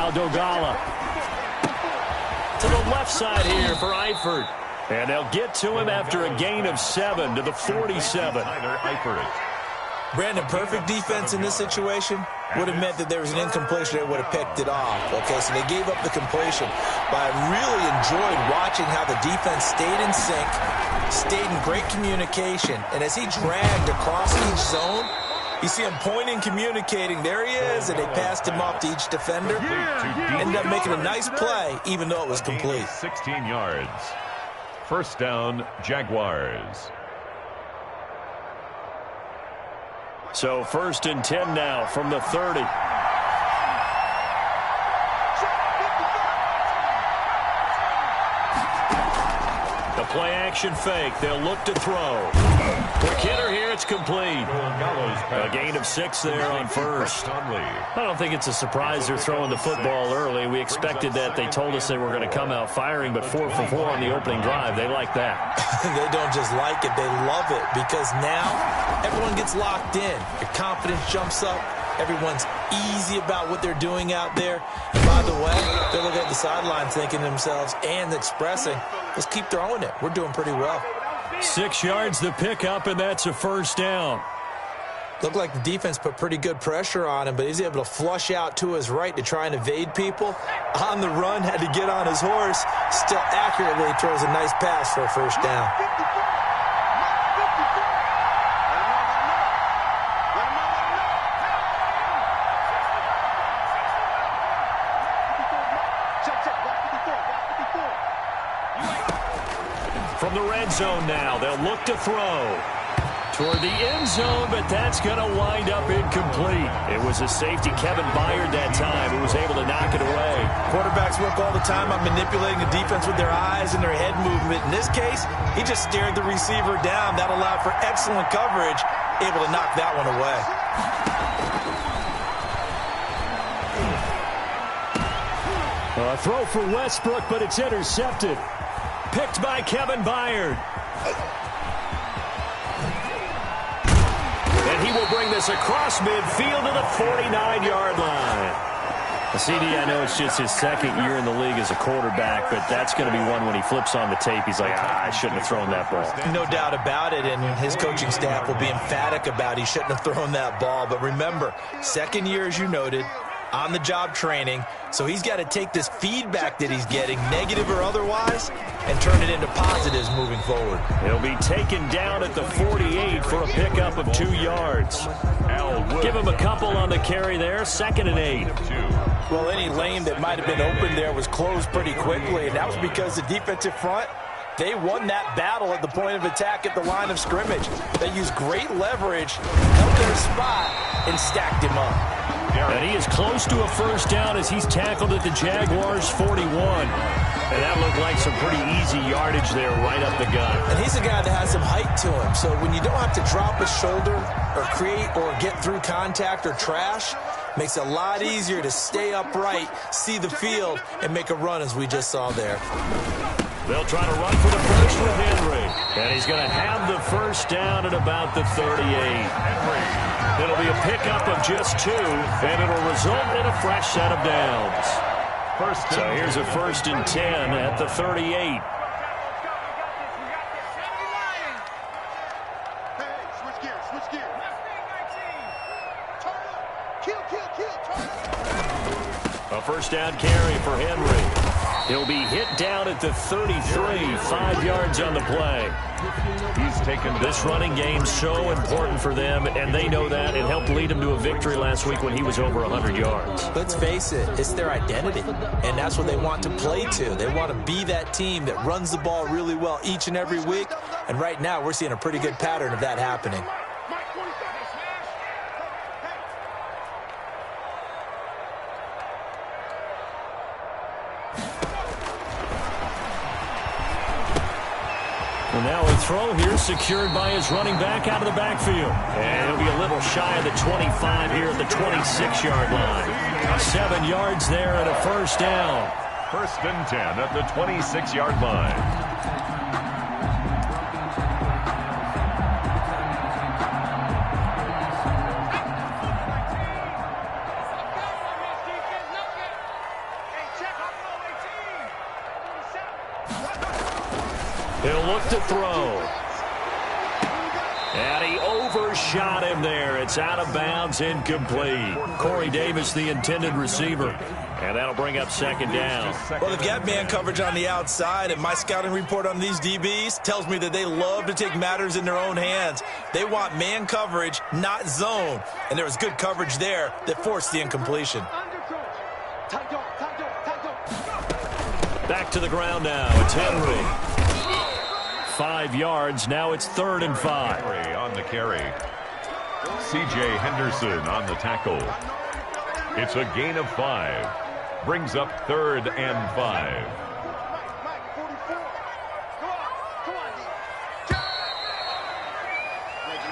Now Dogala. To the left side here for Eifert. And they'll get to him after a gain of 7 to the 47. Brandon, perfect defense in this situation would have meant that there was an incompletion. They would have picked it off. Okay, so they gave up the completion. But I really enjoyed watching how the defense stayed in sync, stayed in great communication. And as he dragged across each zone, you see him pointing, communicating. There he is, and they passed him off to each defender. Ended up making a nice play, even though it was complete. 16 yards. First down, Jaguars. So 1st and 10 now from the 30. The play action fake. They'll look to throw. Quick hitter here. It's complete. A gain of 6 there on first. I don't think it's a surprise they're throwing the football early. We expected that. They told us they were going to come out firing, but 4 for 4 on the opening drive. They like that. They don't just like it. They love it because now everyone gets locked in. Your confidence jumps up. Everyone's easy about what they're doing out there. And by the way, they're looking at the sideline thinking to themselves and expressing, let's keep throwing it. We're doing pretty well. 6 yards the pickup, and that's a first down. Looked like the defense put pretty good pressure on him, but he's able to flush out to his right to try and evade people. On the run, had to get on his horse. Still accurately throws a nice pass for a first down. From the red zone now, they'll look to throw toward the end zone, but that's going to wind up incomplete. It was a safety, Kevin Byard, that time, who was able to knock it away. Quarterbacks work all the time on manipulating the defense with their eyes and their head movement. In this case, he just stared the receiver down. That allowed for excellent coverage, able to knock that one away. A throw for Westbrook, but it's intercepted. Picked by Kevin Byard. And he will bring this across midfield to the 49-yard line. CD, I know it's just his second year in the league as a quarterback, but that's going to be one when he flips on the tape. He's like, I shouldn't have thrown that ball. No doubt about it, and his coaching staff will be emphatic about he shouldn't have thrown that ball. But remember, second year, as you noted, on-the-job training, so he's got to take this feedback that he's getting, negative or otherwise, and turn it into positives moving forward. He'll be taken down at the 48 for a pickup of 2 yards. Give him a couple on the carry there, 2nd and 8. Well, any lane that might have been open there was closed pretty quickly, and that was because the defensive front, they won that battle at the point of attack at the line of scrimmage. They used great leverage, held their spot, and stacked him up. And he is close to a first down as he's tackled at the Jaguars' 41. And that looked like some pretty easy yardage there right up the gut. And he's a guy that has some height to him. So when you don't have to drop a shoulder or create or get through contact or trash, makes it a lot easier to stay upright, see the field, and make a run as we just saw there. They'll try to run for the first with Henry. And he's going to have the first down at about the 38. It'll be a pickup of just 2, and it'll result in a fresh set of downs. So here's a 1st and 10 at the 38. A first down carry for Henry. He'll be hit down at the 33, 5 yards on the play. He's taken this running game so important for them, and they know that. It helped lead them to a victory last week when he was over 100 yards. Let's face it, it's their identity, and that's what they want to play to. They want to be that team that runs the ball really well each and every week, and right now we're seeing a pretty good pattern of that happening. And now a throw here secured by his running back out of the backfield. And he'll be a little shy of the 25 here at the 26-yard line. 7 yards there and a first down. 1st and 10 at the 26-yard line. He'll look to throw. And he overshot him there. It's out of bounds, incomplete. Corey Davis, the intended receiver. And that'll bring up second down. Well, they've got man coverage on the outside, and my scouting report on these DBs tells me that they love to take matters in their own hands. They want man coverage, not zone. And there was good coverage there that forced the incompletion. Back to the ground now. It's Henry. 5 yards. Now it's 3rd and 5. On the carry. C.J. Henderson on the tackle. It's a gain of 5. Brings up 3rd and 5.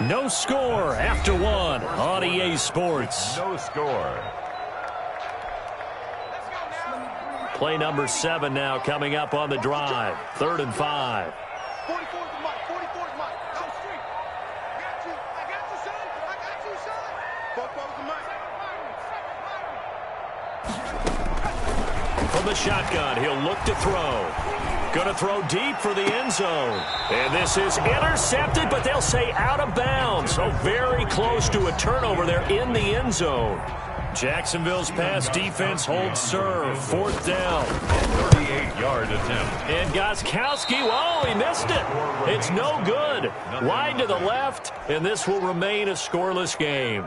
No score after 1 on EA Sports. No score. Play number 7 now coming up on the drive. 3rd and 5. From the shotgun, he'll look to throw. Going to throw deep for the end zone. And this is intercepted, but they'll say out of bounds. So very close to a turnover there in the end zone. Jacksonville's pass defense holds serve. 4th down. 38-yard attempt. And Gostkowski, he missed it. It's no good. Wide to the left, and this will remain a scoreless game.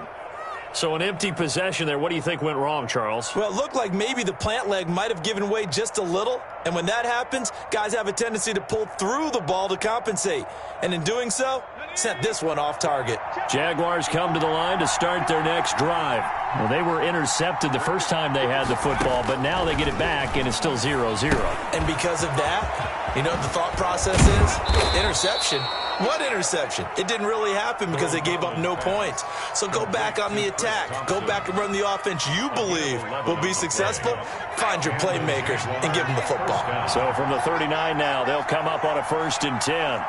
So an empty possession there. What do you think went wrong, Charles? Well, it looked like maybe the plant leg might have given way just a little. And when that happens, guys have a tendency to pull through the ball to compensate. And in doing so, sent this one off target. Jaguars come to the line to start their next drive. Well, they were intercepted the first time they had the football, but now they get it back, and it's still 0-0. And because of that, you know what the thought process is? Interception. What interception? It didn't really happen because they gave up no points. So go back on the attack. Go back and run the offense you believe will be successful. Find your playmakers and give them the football. So from the 39 now, they'll come up on a 1st and 10.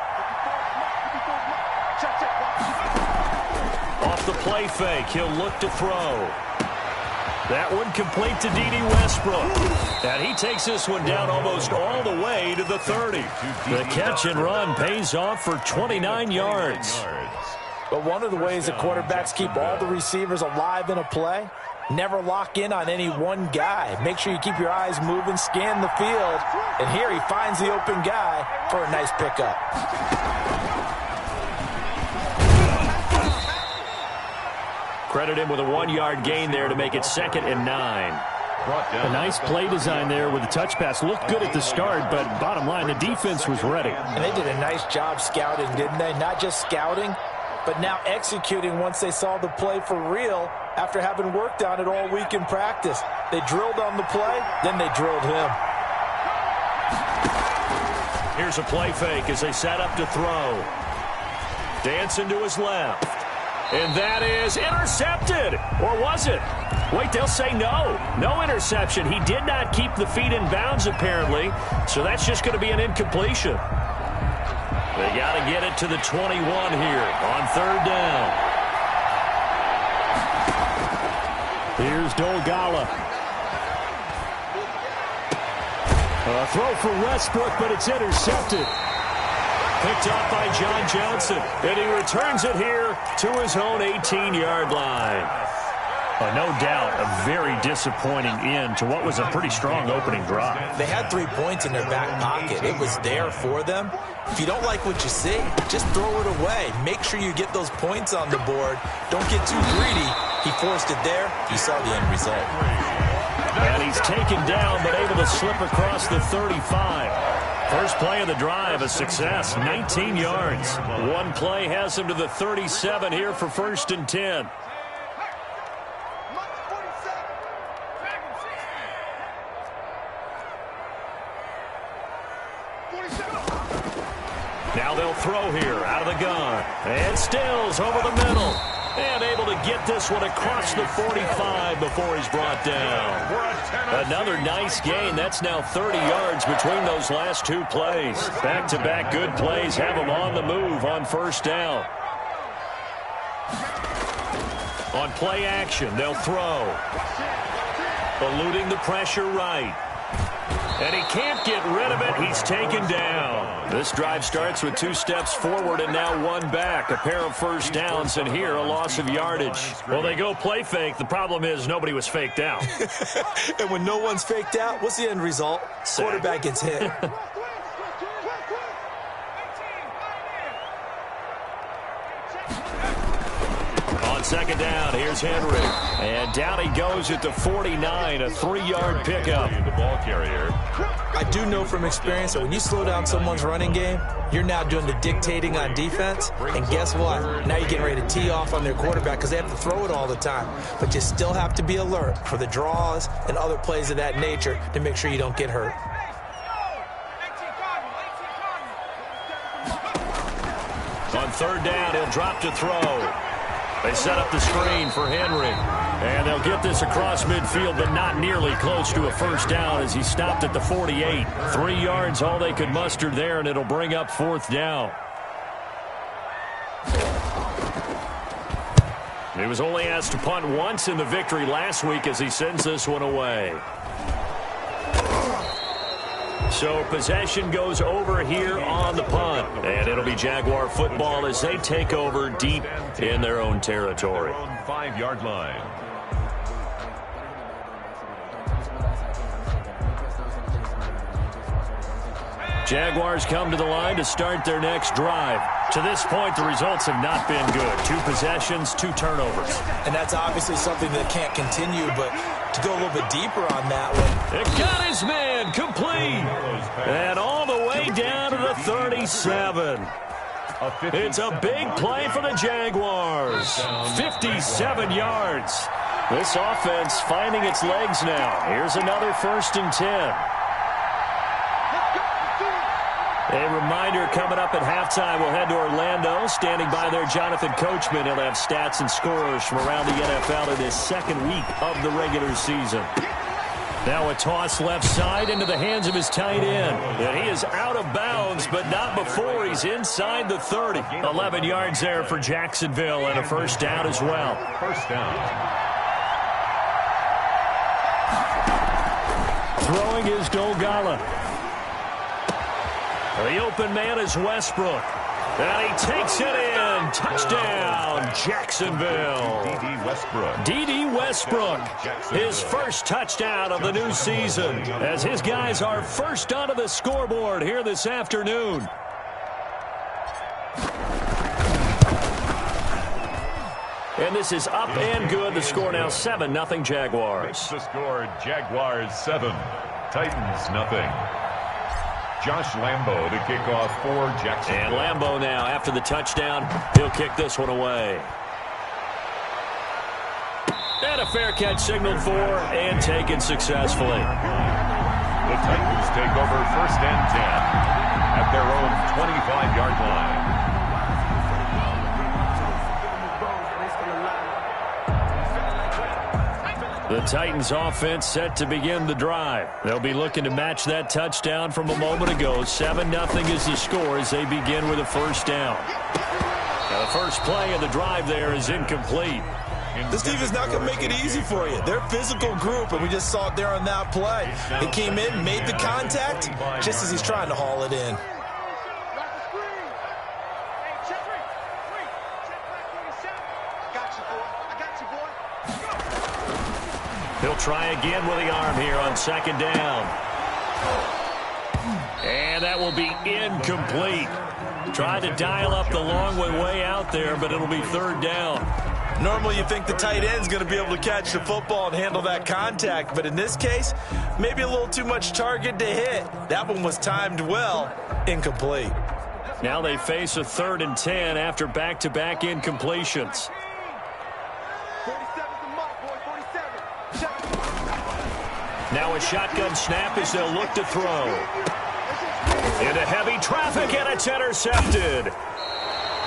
Off the play fake, he'll look to throw. That one complete to D.D. Westbrook. And he takes this one down almost all the way to the 30. The catch and run pays off for 29 yards. But one of the ways that quarterbacks keep all the receivers alive in a play, never lock in on any one guy. Make sure you keep your eyes moving, scan the field. And here he finds the open guy for a nice pickup. Credit him with a 1-yard gain there to make it 2nd and 9. A nice play design there with the touch pass. Looked good at the start, but bottom line, the defense was ready. And they did a nice job scouting, didn't they? Not just scouting, but now executing once they saw the play for real after having worked on it all week in practice. They drilled on the play, then they drilled him. Here's a play fake as they set up to throw. Dancing to his left. And that is intercepted. Or was it? Wait, they'll say no. No interception. He did not keep the feet in bounds, apparently. So that's just going to be an incompletion. They got to get it to the 21 here on 3rd down. Here's Dolgala. A throw for Westbrook, but it's intercepted. Picked up by John Johnson, and he returns it here to his own 18-yard line. No doubt a very disappointing end to what was a pretty strong opening drive. They had 3 points in their back pocket. It was there for them. If you don't like what you see, just throw it away. Make sure you get those points on the board. Don't get too greedy. He forced it there. You saw the end result. And he's taken down, but able to slip across the 35. First play of the drive, a success, 19 yards. One play has him to the 37 here for 1st and 10. Now they'll throw here out of the gun. And Stills over the middle. And able to get this one across the 45 before he's brought down. Another nice gain. That's now 30 yards between those last 2 plays. Back-to-back good plays have him on the move on 1st down. On play action, they'll throw. Eluding the pressure right. And he can't get rid of it. He's taken down. This drive starts with 2 steps forward and now 1 back. A pair of first downs, and here a loss of yardage. Well, they go play fake. The problem is nobody was faked out. And when no one's faked out, what's the end result? Quarterback gets hit. On second down, here's Henry. And down he goes at the 49, a 3-yard pickup. The ball carrier. I do know from experience that when you slow down someone's running game, you're now doing the dictating on defense. And guess what? Now you're getting ready to tee off on their quarterback because they have to throw it all the time. But you still have to be alert for the draws and other plays of that nature to make sure you don't get hurt. On third down, he'll drop to throw. They set up the screen for Henry. And they'll get this across midfield, but not nearly close to a first down as he stopped at the 48. 3 yards, all they could muster there, and it'll bring up 4th down. He was only asked to punt once in the victory last week as he sends this one away. So possession goes over here on the punt. And it'll be Jaguar football as they take over deep in their own territory. 5-yard line. Jaguars come to the line to start their next drive. To this point, the results have not been good. 2 possessions, 2 turnovers. And that's obviously something that can't continue, but to go a little bit deeper on that one. It got his man complete. And all the way down to the 37. It's a big play for the Jaguars. 57 yards. This offense finding its legs now. Here's another 1st and 10. A reminder coming up at halftime, we'll head to Orlando. Standing by there, Jonathan Coachman. He'll have stats and scores from around the NFL in his 2nd week of the regular season. Now a toss left side into the hands of his tight end. And he is out of bounds, but not before he's inside the 30. 11 yards there for Jacksonville and a first down as well. First down. Throwing is Dogala. The open man is Westbrook. And he takes it in. Touchdown, Jacksonville. D.D. Westbrook, his first touchdown of the new season, as his guys are first onto the scoreboard here this afternoon. And this is up and good. The score now 7-0 Jaguars. The score, Jaguars 7, Titans nothing. Josh Lambo to kick off for Jacksonville. And Lambo now, after the touchdown, he'll kick this one away. And a fair catch signaled for and taken successfully. The Titans take over 1st and 10 at their own 25-yard line. The Titans offense set to begin the drive. They'll be looking to match that touchdown from a moment ago. 7-0 is the score as they begin with a first down. Now the first play of the drive there is incomplete. This defense not going to make it easy for you. They're a physical group, and we just saw it there on that play. He came in, made the contact, just as he's trying to haul it in. He'll try again with the arm here on 2nd down. And that will be incomplete. Tried to dial up the long way out there, but it'll be 3rd down. Normally you think the tight end's going to be able to catch the football and handle that contact, but in this case, maybe a little too much target to hit. That one was timed well, incomplete. Now they face a 3rd and 10 after back-to-back incompletions. Now a shotgun snap as they'll look to throw. Into heavy traffic, and it's intercepted.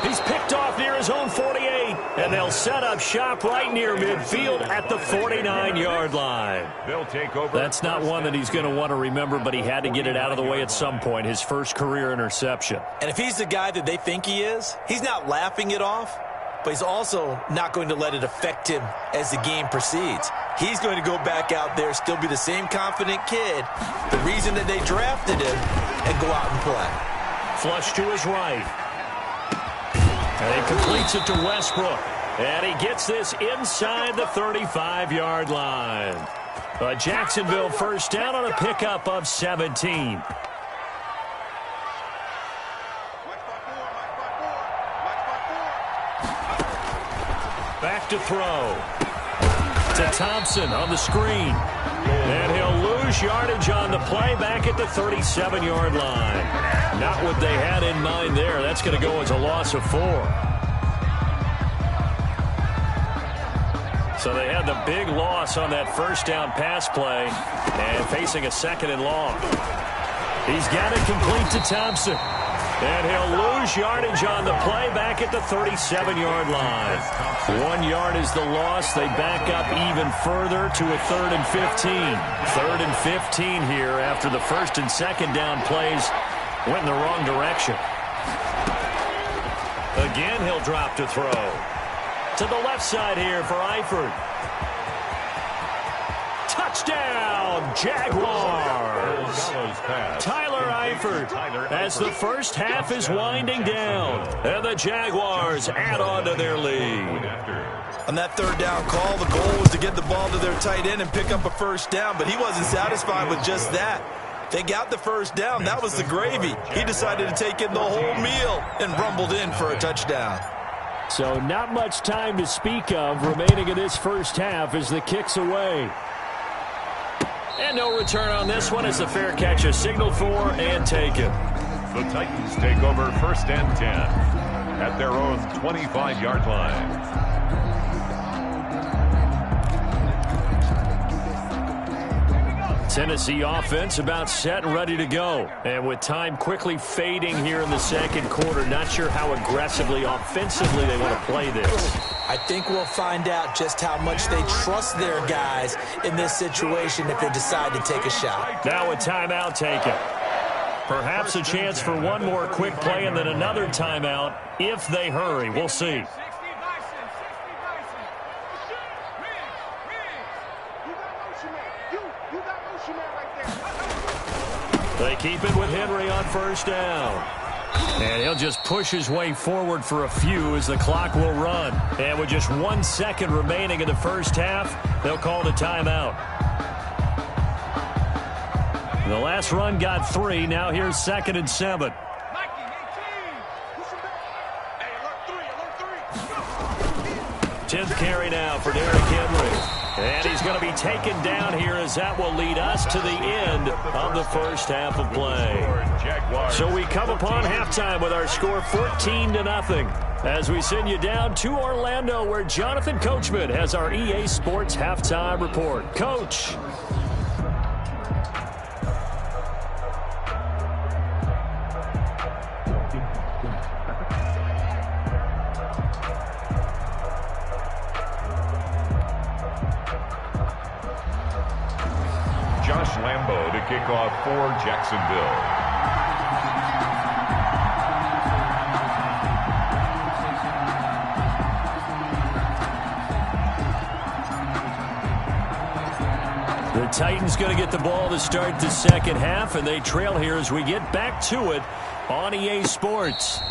He's picked off near his own 48, and they'll set up shop right near midfield at the 49-yard line. They'll take over. That's not one that he's going to want to remember, but he had to get it out of the way at some point, his first career interception. And if he's the guy that they think he is, he's not laughing it off, but he's also not going to let it affect him as the game proceeds. he's going to go back out there, still be the same confident kid, the reason that they drafted him, and go out and play. Flush to his right. And he completes it to Westbrook. And he gets this inside the 35-yard line. A Jacksonville first down on a pickup of 17. Back to throw. To Thompson on the screen. And he'll lose yardage on the play back at the 37-yard line. Not what they had in mind there. That's going to go as a loss of 4. So they had the big loss on that first down pass play and facing a 2nd and long. He's got it complete to Thompson. And he'll lose yardage on the play back at the 37-yard line. 1 yard is the loss. They back up even further to a 3rd and 15. 3rd and 15 here after the 1st and 2nd down plays went in the wrong direction. Again, he'll drop to throw. To the left side here for Eifert. Touchdown, Jaguars! Tyler Eifert as the first half is winding down. And the Jaguars add on to their lead. On that 3rd down call, the goal was to get the ball to their tight end and pick up a first down, but he wasn't satisfied with just that. They got the first down. That was the gravy. He decided to take in the whole meal and rumbled in for a touchdown. So not much time to speak of remaining in this first half as the kick's away. And no return on this one as the fair catch is signaled for and taken. The Titans take over 1st and 10 at their own 25-yard line. Tennessee offense about set and ready to go. And with time quickly fading here in the 2nd quarter, not sure how aggressively, offensively they want to play this. I think we'll find out just how much they trust their guys in this situation if they decide to take a shot. Now a timeout taken. Perhaps a chance for one more quick play and then another timeout if they hurry. We'll see. They keep it with Henry on first down. And he'll just push his way forward for a few as the clock will run. And with just 1 second remaining in the first half, they'll call the timeout. The last run got 3. Now here's 2nd and 7. 10th carry now for Derrick Henry. And he's going to be taken down here as that will lead us to the end of the first half of play. So we come upon halftime with our score 14-0 as we send you down to Orlando where Jonathan Coachman has our EA Sports halftime report. Coach. Josh Lambo to kick off for Jacksonville. The Titans going to get the ball to start the second half, and they trail here as we get back to it on EA Sports.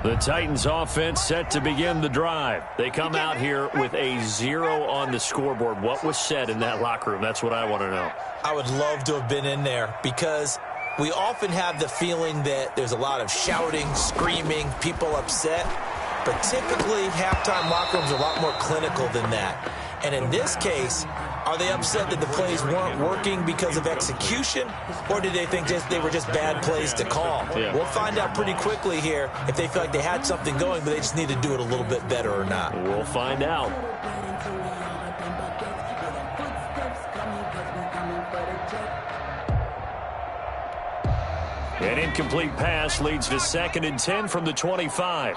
The Titans offense set to begin the drive. They come out here with a 0 on the scoreboard. What was said in that locker room? That's what I want to know. I would love to have been in there because we often have the feeling that there's a lot of shouting, screaming, people upset. But typically, halftime locker rooms are a lot more clinical than that. And in this case, are they upset that the plays weren't working because of execution, or did they think they were just bad plays to call? Yeah. We'll find out pretty quickly here if they feel like they had something going, but they just need to do it a little bit better or not. We'll find out. An incomplete pass leads to 2nd and 10 from the 25.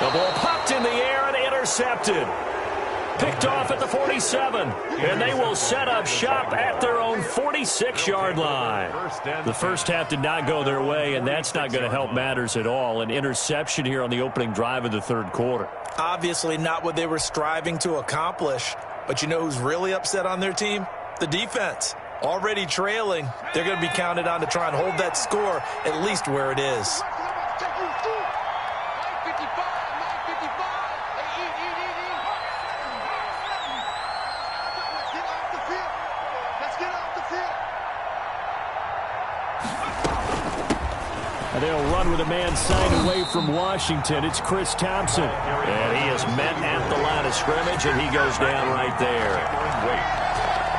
The ball popped in the air and intercepted. Picked off at the 47, and they will set up shop at their own 46-yard line. The first half did not go their way, and that's not going to help matters at all. An interception here on the opening drive of the third quarter. Obviously not what they were striving to accomplish, but you know who's really upset on their team? The defense. Already trailing, they're going to be counted on to try and hold that score at least where it is. They'll run with a man signed away from Washington. It's Chris Thompson. And he is met at the line of scrimmage, and he goes down right there.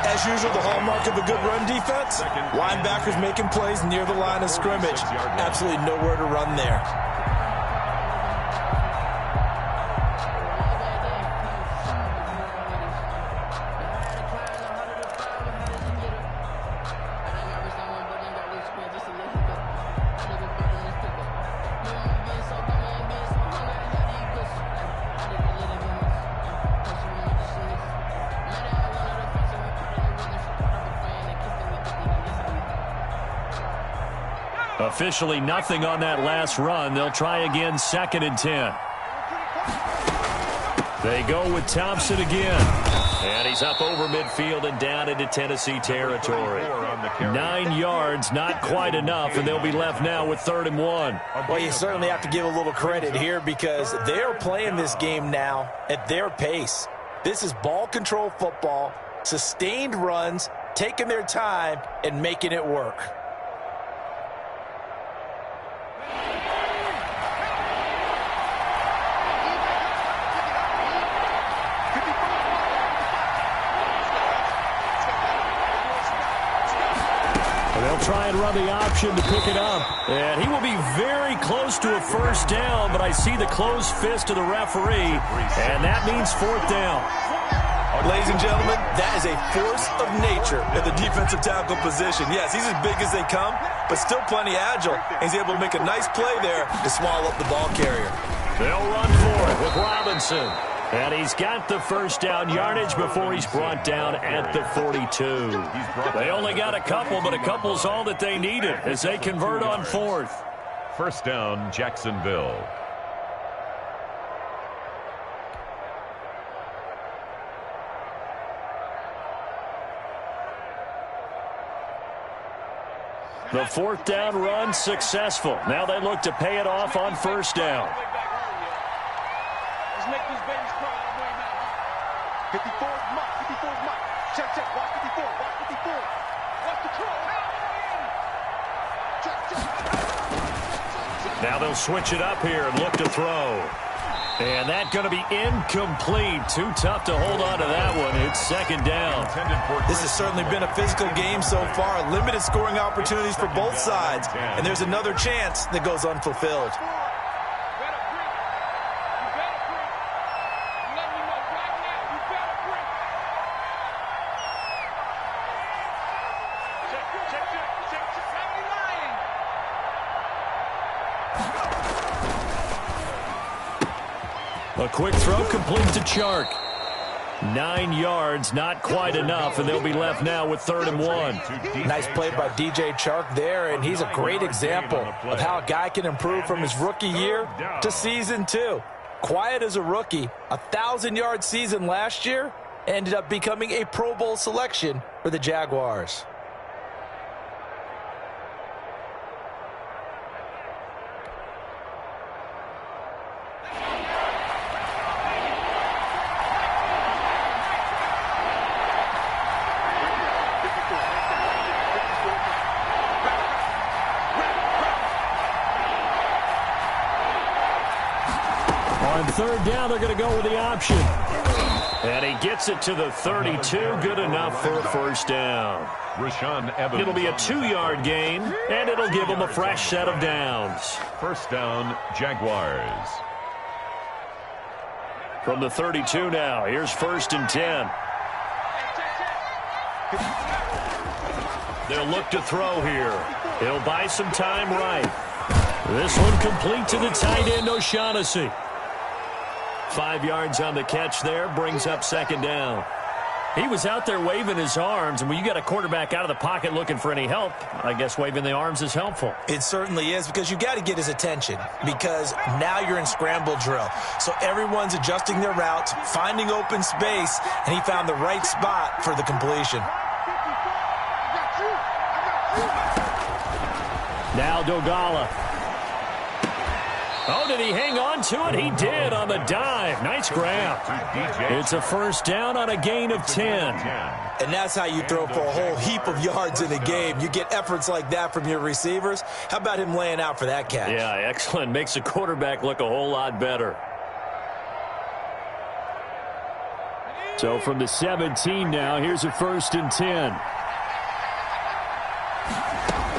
As usual, the hallmark of a good run defense, linebackers making plays near the line of scrimmage. Absolutely nowhere to run there. Officially nothing on that last run. They'll try again, 2nd and 10. They go with Thompson again. And he's up over midfield and down into Tennessee territory. 9 yards, not quite enough, and they'll be left now with 3rd and 1. Well, you certainly have to give a little credit here because they're playing this game now at their pace. This is ball control football, sustained runs, taking their time, and making it work. Try and run the option to pick it up. And he will be very close to a first down, but I see the closed fist of the referee, and that means 4th down. Ladies and gentlemen, that is a force of nature in the defensive tackle position. Yes, he's as big as they come, but still plenty agile. He's able to make a nice play there to swallow up the ball carrier. They'll run for it with Robinson. And he's got the first down yardage before he's brought down at the 42. They only got a couple, but a couple's all that they needed as they convert on 4th. First down, Jacksonville. The 4th down run successful. Now they look to pay it off on 1st down. Let's make these babies cry all the way now. 54, Mike. 54, Mike. Check, check. Watch 54. Watch 54. Watch the throw. Check, check. Now they'll switch it up here and look to throw. And that's going to be incomplete. Too tough to hold on to that one. It's 2nd down. This has certainly been a physical game so far. Limited scoring opportunities for both sides. And there's another chance that goes unfulfilled. A quick throw complete to Chark. 9 yards, not quite enough, and they'll be left now with 3rd and 1. Nice play by DJ Chark there, and he's a great example of how a guy can improve from his rookie year to season 2. Quiet as a rookie, 1,000-yard season last year, ended up becoming a Pro Bowl selection for the Jaguars. On 3rd down, they're going to go with the option. And he gets it to the 32. Good enough for a first down. Rashaan Evans. It'll be a 2-yard gain, and it'll give them a fresh set of downs. First down, Jaguars. From the 32 now, here's 1st and 10. They'll look to throw here. He'll buy some time right. This one complete to the tight end, O'Shaughnessy. 5 yards on the catch there, brings up 2nd down. He was out there waving his arms, and when you got a quarterback out of the pocket looking for any help, I guess waving the arms is helpful. It certainly is, because you got to get his attention, because now you're in scramble drill. So everyone's adjusting their routes, finding open space, and he found the right spot for the completion. Now Dogala. Oh, did he hang on to it? He did on the dive. Nice grab. It's a 1st down on a gain of 10. And that's how you throw for a whole heap of yards in a game. You get efforts like that from your receivers. How about him laying out for that catch? Yeah, excellent. Makes the quarterback look a whole lot better. So from the 17 now, here's a 1st and 10.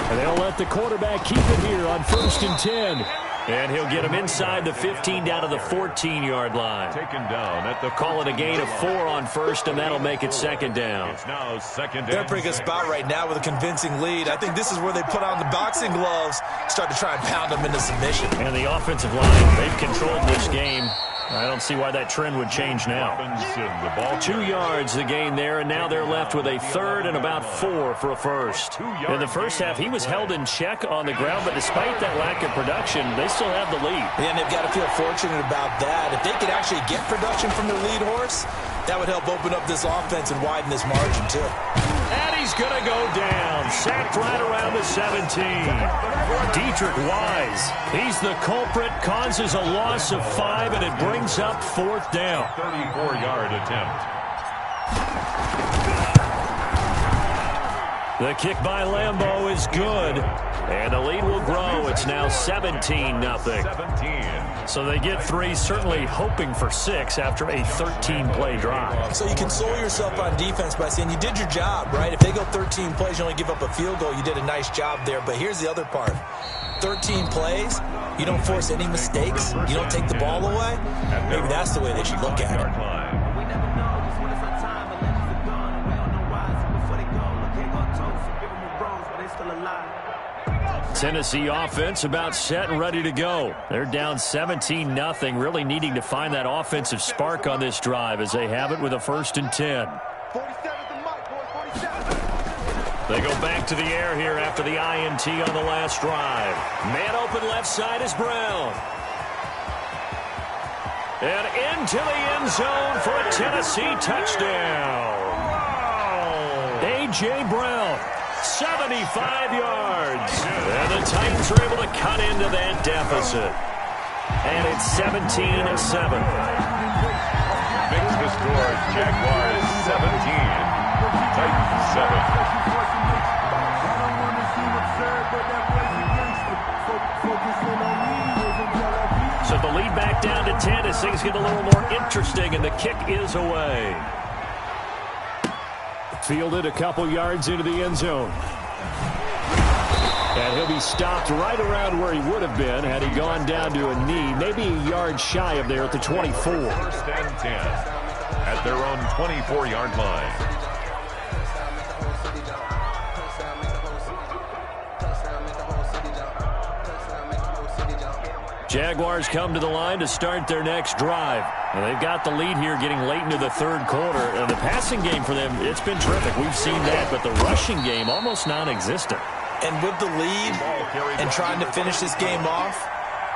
And they'll let the quarterback keep it here on 1st and 10. And he'll get him inside the 15 down to the 14-yard line. Taken down at the Call it a gain of 4 on 1st, and that'll make it 2nd down. It's now 2nd. They're in a pretty good spot right now with a convincing lead. I think this is where they put on the boxing gloves, start to try and pound them into submission. And the offensive line, they've controlled this game. I don't see why that trend would change now. 2 yards the gain there, and now they're left with a 3rd and about 4 for a 1st. In the first half, he was held in check on the ground, but despite that lack of production, they still have the lead. Yeah, and they've got to feel fortunate about that. If they could actually get production from their lead horse, that would help open up this offense and widen this margin, too. And he's going to go down. Sacked right around the 17. Deatrich Wise, he's the culprit, causes a loss of 5, and it brings up 4th down. 34-yard attempt. The kick by Lambeau is good, and the lead will grow. It's now 17-0. 17. So they get 3, certainly hoping for 6 after a 13-play drive. So you console yourself on defense by saying you did your job, right? If they go 13 plays, you only give up a field goal, you did a nice job there. But here's the other part. 13 plays, you don't force any mistakes, you don't take the ball away. Maybe that's the way they should look at it. Tennessee offense about set and ready to go. They're down 17-0, really needing to find that offensive spark on this drive as they have it with a 1st and 10. They go back to the air here after the INT on the last drive. Man open left side is Brown. And into the end zone for a Tennessee touchdown. A.J. Brown. 75 yards. And the Titans are able to cut into that deficit. And it's 17-7. Makes the score. Jaguars 17. Titans 7. So the lead back down to 10 as things get a little more interesting, and the kick is away. Fielded a couple yards into the end zone. And he'll be stopped right around where he would have been had he gone down to a knee, maybe a yard shy of there at the 24. 1st and 10 at their own 24-yard line. Jaguars come to the line to start their next drive. And they've got the lead here getting late into the 3rd quarter. And the passing game for them, it's been terrific. We've seen that, but the rushing game almost non-existent. And with the lead and trying to finish this game off,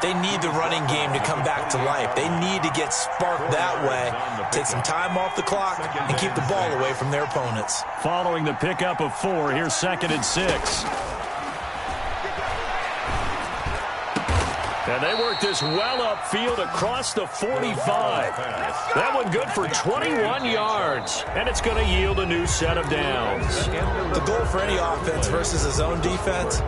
they need the running game to come back to life. They need to get sparked that way, take some time off the clock, and keep the ball away from their opponents. Following the pickup of 4, here's 2nd and 6. And they work this well upfield across the 45. That one good for 21 yards. And it's going to yield a new set of downs. The goal for any offense versus a zone defense,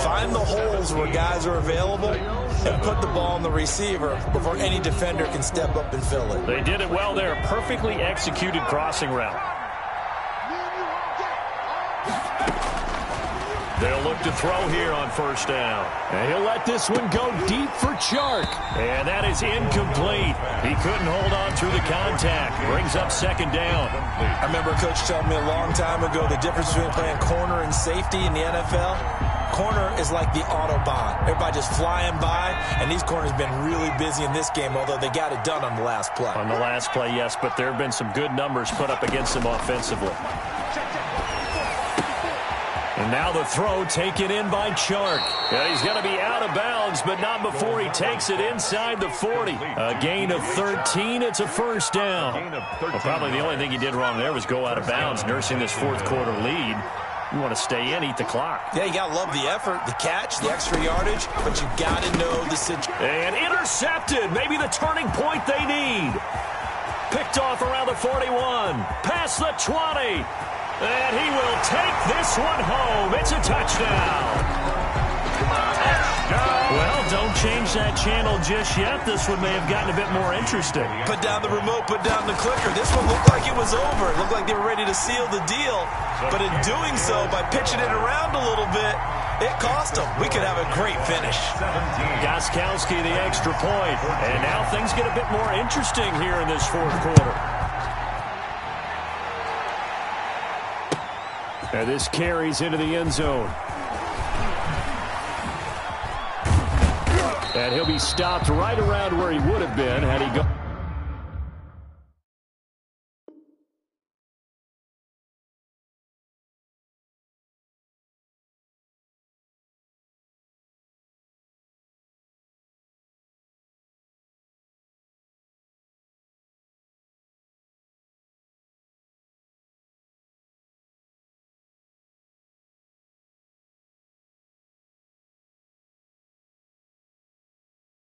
find the holes where guys are available and put the ball on the receiver before any defender can step up and fill it. They did it well there. Perfectly executed crossing route. They'll look to throw here on first down. And he'll let this one go deep for Chark. And that is incomplete. He couldn't hold on through the contact. Brings up second down. I remember a coach telling me a long time ago the difference between playing corner and safety in the NFL. Corner is like the Autobahn. Everybody just flying by, and these corners have been really busy in this game, although they got it done on the last play. On the last play, yes, but there have been some good numbers put up against them offensively. And now the throw taken in by Chark. Yeah, he's going to be out of bounds, but not before he takes it inside the 40. A gain of 13. It's a first down. Well, probably the only thing he did wrong there was go out of bounds, nursing this fourth quarter lead. You want to stay in, eat the clock. Yeah, you got to love the effort, the catch, the extra yardage, but you got to know the situation. And intercepted. Maybe the turning point they need. Picked off around the 41. Past the 20. And he will take this one home. It's a touchdown. Well, don't change that channel just yet. This one may have gotten a bit more interesting. Put down the remote, put down the clicker. This one looked like it was over. It looked like they were ready to seal the deal. But in doing so, by pitching it around a little bit, it cost them. We could have a great finish. Gostkowski the extra point. And now things get a bit more interesting here in this fourth quarter. And this carries into the end zone. And he'll be stopped right around where he would have been had he gone.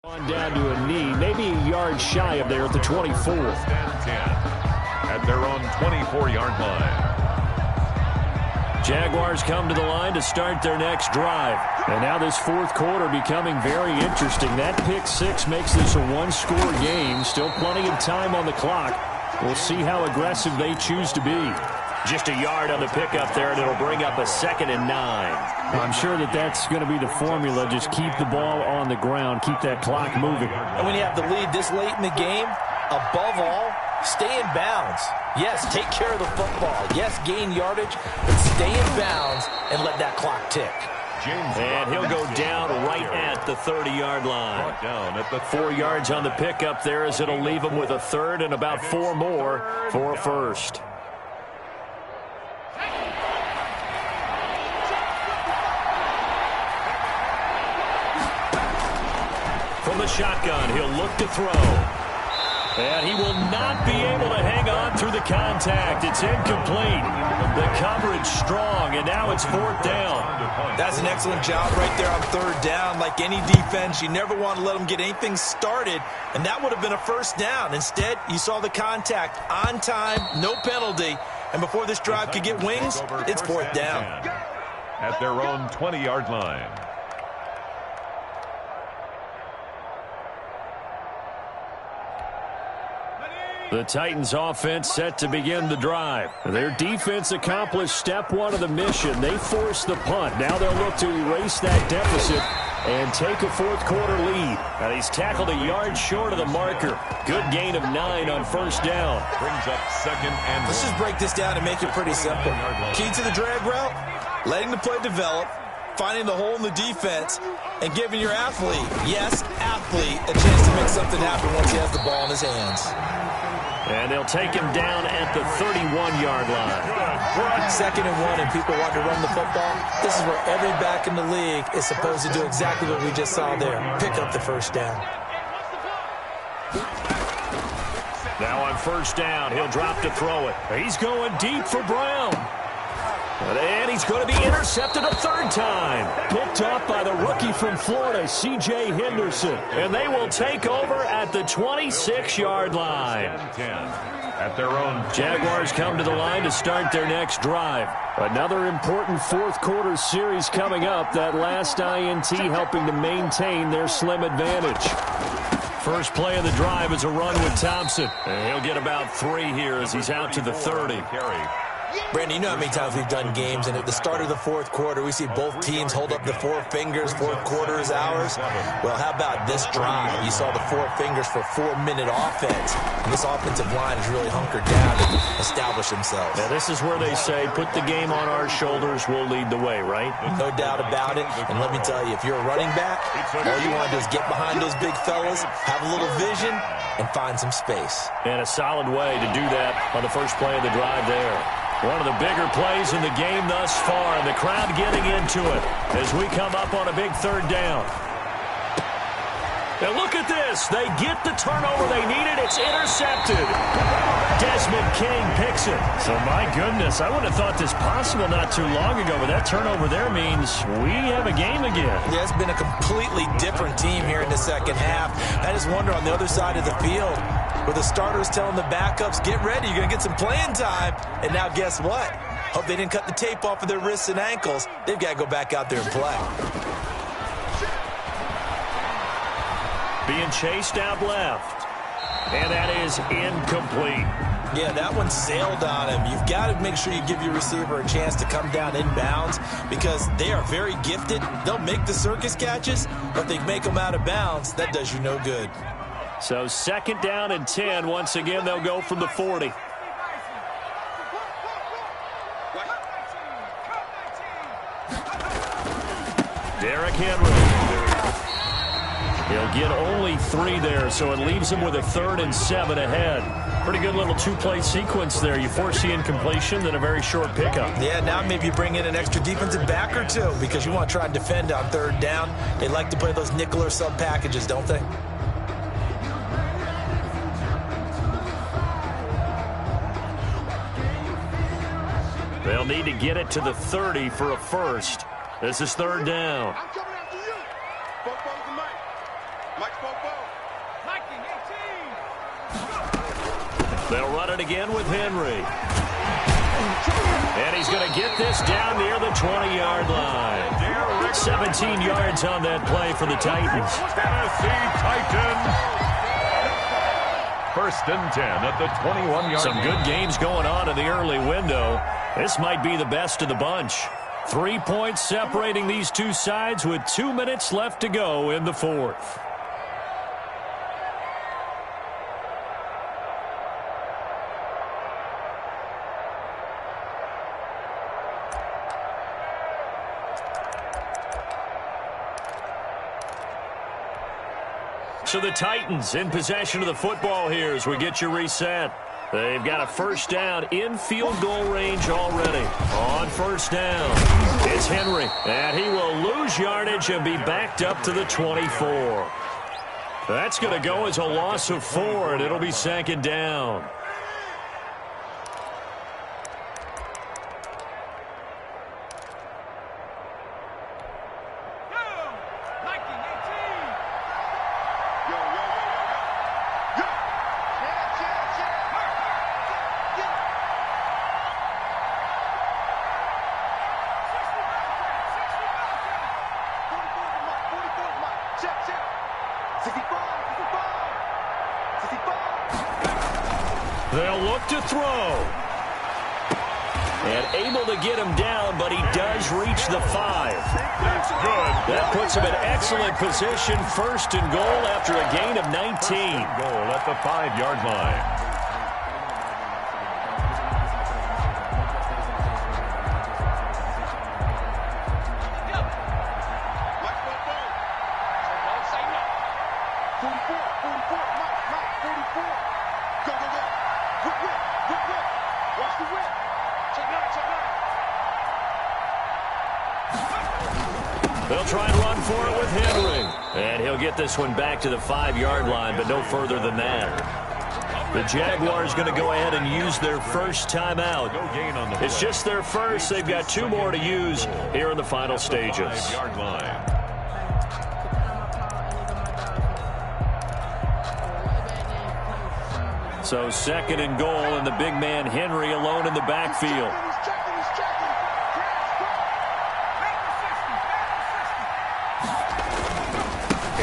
On down to a knee, maybe a yard shy of there at the 24. At their own 24-yard line. Jaguars come to the line to start their next drive. And now this fourth quarter becoming very interesting. That pick six makes this a one-score game. Still plenty of time on the clock. We'll see how aggressive they choose to be. Just a yard on the pickup there, and it'll bring up a 2nd and 9. I'm sure that's going to be the formula. Just keep the ball on the ground. Keep that clock moving. And when you have the lead this late in the game, above all, stay in bounds. Yes, take care of the football. Yes, gain yardage, but stay in bounds and let that clock tick. And he'll go down right at the 30-yard line. Down at the 4 yards on the pickup there, as it'll leave him with a third and about 4 more for a first. From the shotgun, he'll look to throw. And he will not be able to hang on through the contact. It's incomplete. The coverage strong, and now it's 4th down. That's an excellent job right there on 3rd down. Like any defense, you never want to let them get anything started, and that would have been a first down. Instead, you saw the contact on time, no penalty, and before this drive could get wings, it's 4th down. At their own 20-yard line. The Titans offense set to begin the drive. Their defense accomplished step 1 of the mission. They forced the punt. Now they'll look to erase that deficit and take a fourth quarter lead. And he's tackled a yard short of the marker. Good gain of 9 on first down. Brings up 2nd and 1. Let's just break this down and make it pretty simple. Key to the drag route, letting the play develop, finding the hole in the defense, and giving your athlete, yes, athlete, a chance to make something happen once he has the ball in his hands. And they'll take him down at the 31-yard line. 2nd and 1, and people want to run the football. This is where every back in the league is supposed to do exactly what we just saw there. Pick up the first down. Now on first down, he'll drop to throw it. He's going deep for Brown. And he's going to be intercepted a 3rd time. Picked up by the rookie from Florida, C.J. Henderson. And they will take over at the 26-yard line. At their own. Jaguars come to the line to start their next drive. Another important fourth quarter series coming up. That last INT helping to maintain their slim advantage. First play of the drive is a run with Thompson. And he'll get about 3 here as he's out to the 30. Brandon, you know how many times we've done games, and at the start of the fourth quarter, we see both teams hold up the four fingers, fourth quarter is ours. Well, how about this drive? You saw the four fingers for 4-minute offense, and this offensive line has really hunkered down and established themselves. Yeah, this is where they say, put the game on our shoulders, we'll lead the way, right? No doubt about it, and let me tell you, if you're a running back, all you want to do is get behind those big fellas, have a little vision, and find some space. And a solid way to do that on the first play of the drive there. One of the bigger plays in the game thus far, and the crowd getting into it as we come up on a big third down. Now look at this. They get the turnover they needed. It's intercepted. Desmond King picks it. So my goodness, I wouldn't have thought this possible not too long ago, but that turnover there means we have a game again. Yeah, it's been a completely different team here in the second half. I just wonder on the other side of the field, where the starters telling the backups, get ready, you're going to get some playing time. And now guess what? Hope they didn't cut the tape off of their wrists and ankles. They've got to go back out there and play. Being chased out left. And that is incomplete. Yeah, that one sailed on him. You've got to make sure you give your receiver a chance to come down inbounds because they are very gifted. They'll make the circus catches, but if they make them out of bounds, that does you no good. So second down and 10. Once again, they'll go from the 40. Derrick Henry. He'll get only 3 there, so it leaves him with a 3rd and 7 ahead. Pretty good little two-play sequence there. You force the incompletion, then a very short pickup. Yeah, now maybe you bring in an extra defensive back or two because you want to try and defend on third down. They like to play those nickel or sub packages, don't they? They'll need to get it to the 30 for a first. This is third down. I'm coming after you. Bobo's the Mike. Mike's Bobo. Mike in 18. They'll run it again with Henry. And he's going to get this down near the 20-yard line. 17 yards on that play for the Titans. Tennessee Titans. First and 10 at the 21-yard line. Some good games going on in the early window. This might be the best of the bunch. 3 points separating these two sides with 2 minutes left to go in the fourth. So the Titans in possession of the football here as we get you reset. They've got a first down in field goal range already. On first down, it's Henry. And he will lose yardage and be backed up to the 24. That's going to go as a loss of 4, and it'll be second down. They'll look to throw. And able to get him down, but he does reach the 5. That's good. That puts him in excellent position. First and goal after a gain of 19. Goal at the 5-yard line. They'll try and run for it with Henry. And he'll get this one back to the 5-yard line, but no further than that. The Jaguars going to go ahead and use their first timeout. It's just their first. They've got 2 more to use here in the final stages. 5-yard line. So second and goal, and the big man Henry alone in the backfield.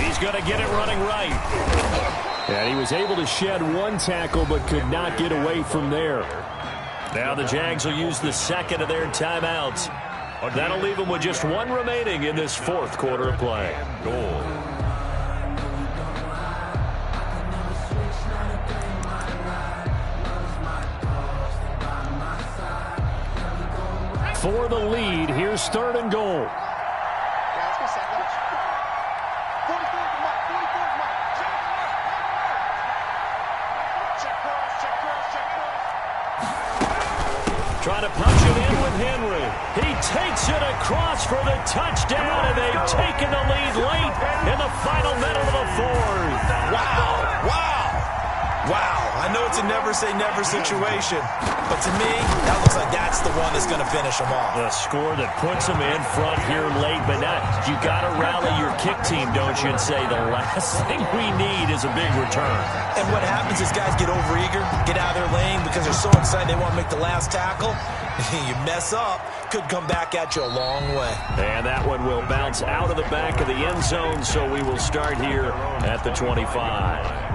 He's going to get it running right. And he was able to shed 1 tackle, but could not get away from there. Now the Jags will use the second of their timeouts. That'll leave them with just one remaining in this fourth quarter of play. Goal. For the lead, here's 3rd and goal. Trying to punch it in with Henry. He takes it across for the touchdown, and they've taken the lead late in the final minute of the fourth. Wow, wow, wow. I know it's a never-say-never situation, but to me, that looks like that's the one that's going to finish them off. The score that puts them in front here late, but not. You got to rally your kick team, don't you, and say the last thing we need is a big return. And what happens is guys get overeager, get out of their lane because they're so excited they want to make the last tackle. You mess up, could come back at you a long way. And that one will bounce out of the back of the end zone, so we will start here at the 25.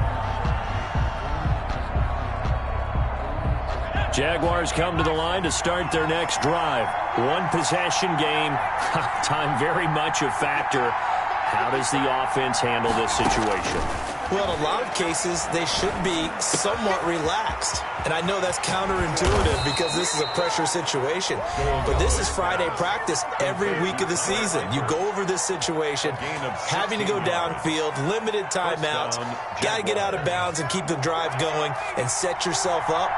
Jaguars come to the line to start their next drive. One possession game. Time very much a factor. How does the offense handle this situation? Well, in a lot of cases, they should be somewhat relaxed. And I know that's counterintuitive because this is a pressure situation. But this is Friday practice every week of the season. You go over this situation, having to go downfield, limited timeouts, got to get out of bounds and keep the drive going and set yourself up.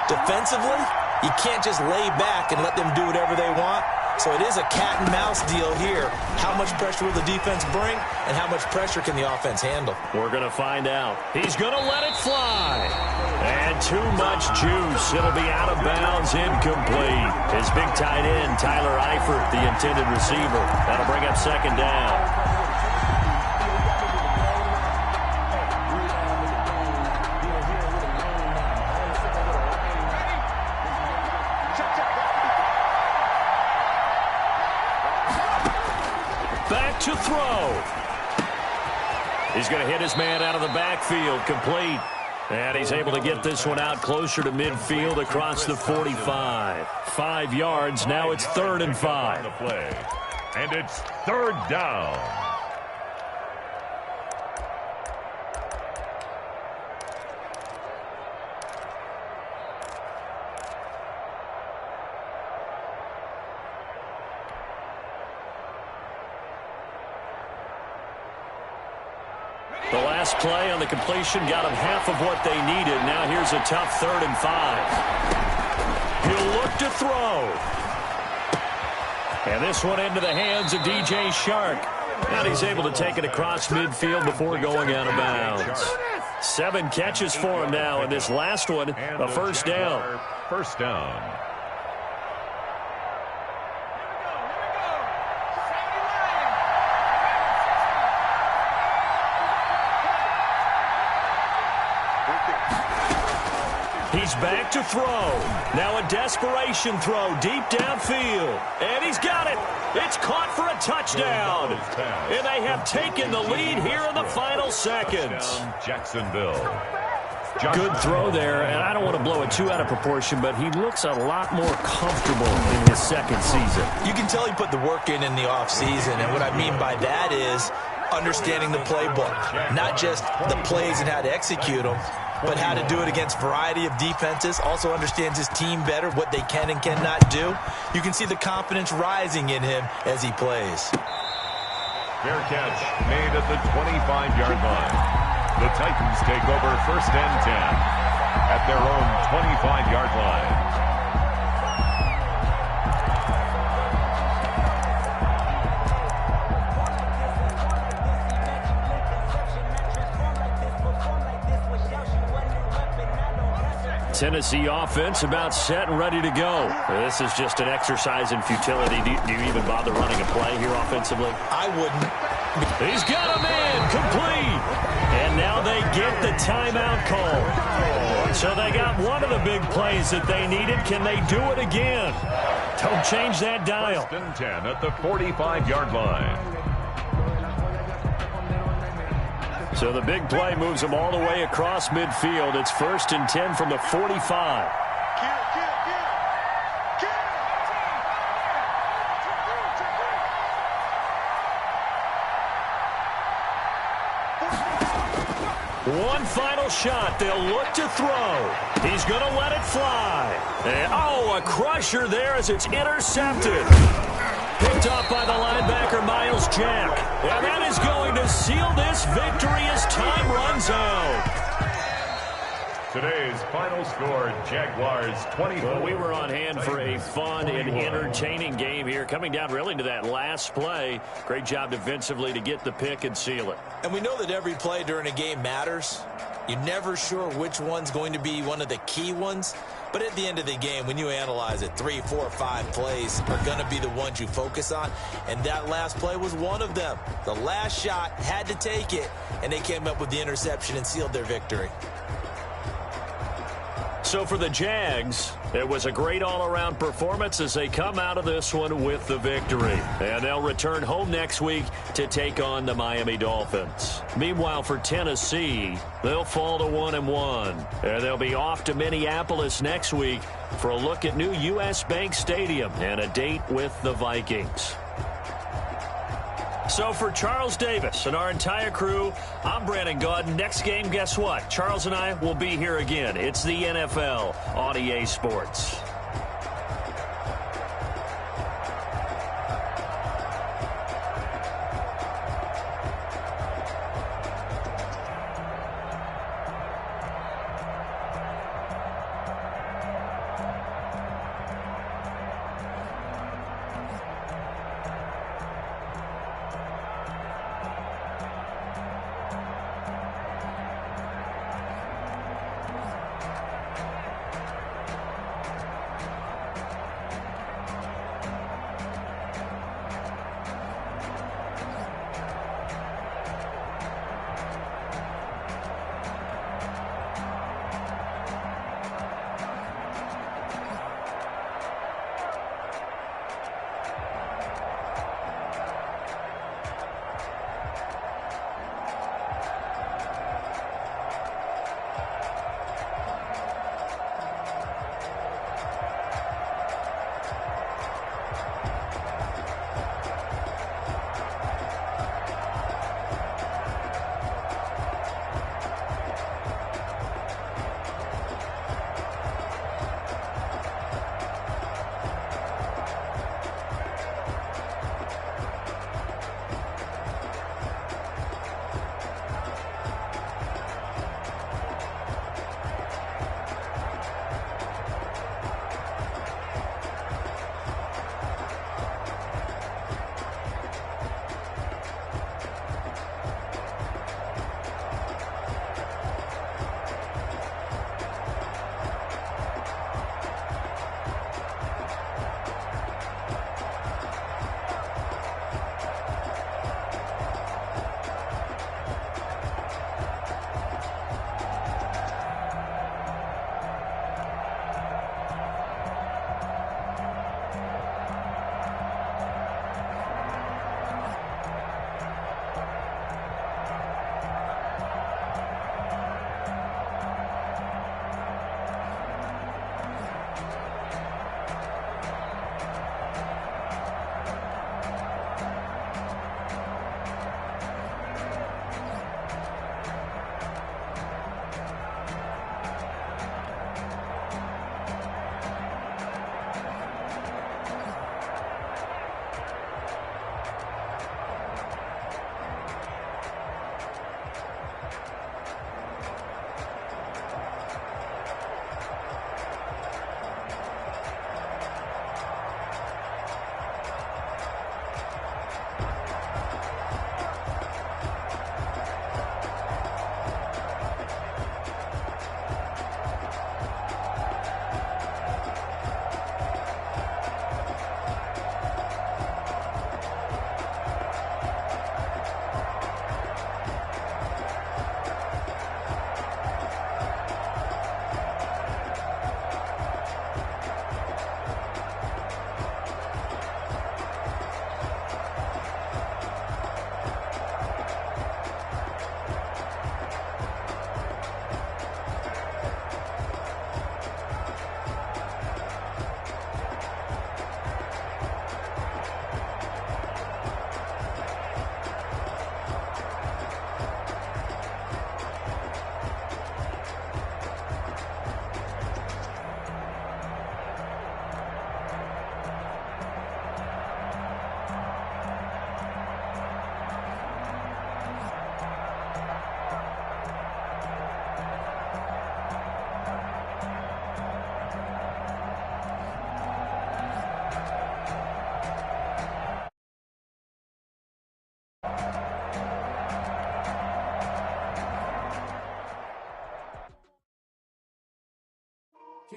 Defensively, you can't just lay back and let them do whatever they want. So it is a cat-and-mouse deal here. How much pressure will the defense bring, and how much pressure can the offense handle? We're going to find out. He's going to let it fly. And too much juice. It'll be out of bounds, incomplete. His big tight end, Tyler Eifert, the intended receiver. That'll bring up 2nd down. To throw. He's going to hit his man out of the backfield, complete. And he's able to get this one out closer to midfield across the 45. 5 yards. Now it's 3rd and 5. And it's 3rd down. The last play on the completion got him half of what they needed. Now here's a tough 3rd and 5. He'll look to throw. And this one into the hands of DJ Shark. And he's able to take it across midfield before going out of bounds. 7 catches for him now, and this last one, a 1st down. 1st down. He's back to throw. Now a desperation throw deep downfield. And he's got it. It's caught for a touchdown. And they have taken the lead here in the final seconds. Jacksonville. Good throw there, and I don't want to blow it too out of proportion, but he looks a lot more comfortable in his 2nd season. You can tell he put the work in the offseason, and what I mean by that is understanding the playbook, not just the plays and how to execute them, but how to do it against a variety of defenses. Also understands his team better, what they can and cannot do. You can see the confidence rising in him as he plays. Fair catch made at the 25-yard line. The Titans take over 1st and 10 at their own 25-yard line. Tennessee offense about set and ready to go. This is just an exercise in futility. Do you even bother running a play here offensively? I wouldn't. He's got a man complete. And now they get the timeout call. So they got one of the big plays that they needed. Can they do it again? Don't change that dial. 1st and 10 at the 45-yard line. So the big play moves them all the way across midfield. It's 1st and 10 from the 45. One final shot. They'll look to throw. He's going to let it fly. And, a crusher there as it's intercepted. Picked off by the linebacker, Myles Jack. And that is going to seal this victory as time runs out. Today's final score, Jaguars 24. Well, we were on hand for a fun and entertaining game here. Coming down really to that last play. Great job defensively to get the pick and seal it. And we know that every play during a game matters. You're never sure which one's going to be one of the key ones. But at the end of the game, when you analyze it, 3, 4, 5 plays are going to be the ones you focus on. And that last play was one of them. The last shot had to take it, and they came up with the interception and sealed their victory. So for the Jags, it was a great all-around performance as they come out of this one with the victory. And they'll return home next week to take on the Miami Dolphins. Meanwhile, for Tennessee, they'll fall to 1-1. And they'll be off to Minneapolis next week for a look at new U.S. Bank Stadium and a date with the Vikings. So for Charles Davis and our entire crew, I'm Brandon Gaudin. Next game, guess what? Charles and I will be here again. It's the NFL on EA Sports.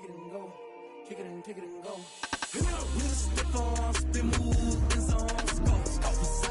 it and go. Kick it and go. With a stiff arm, spin move, and zone, go.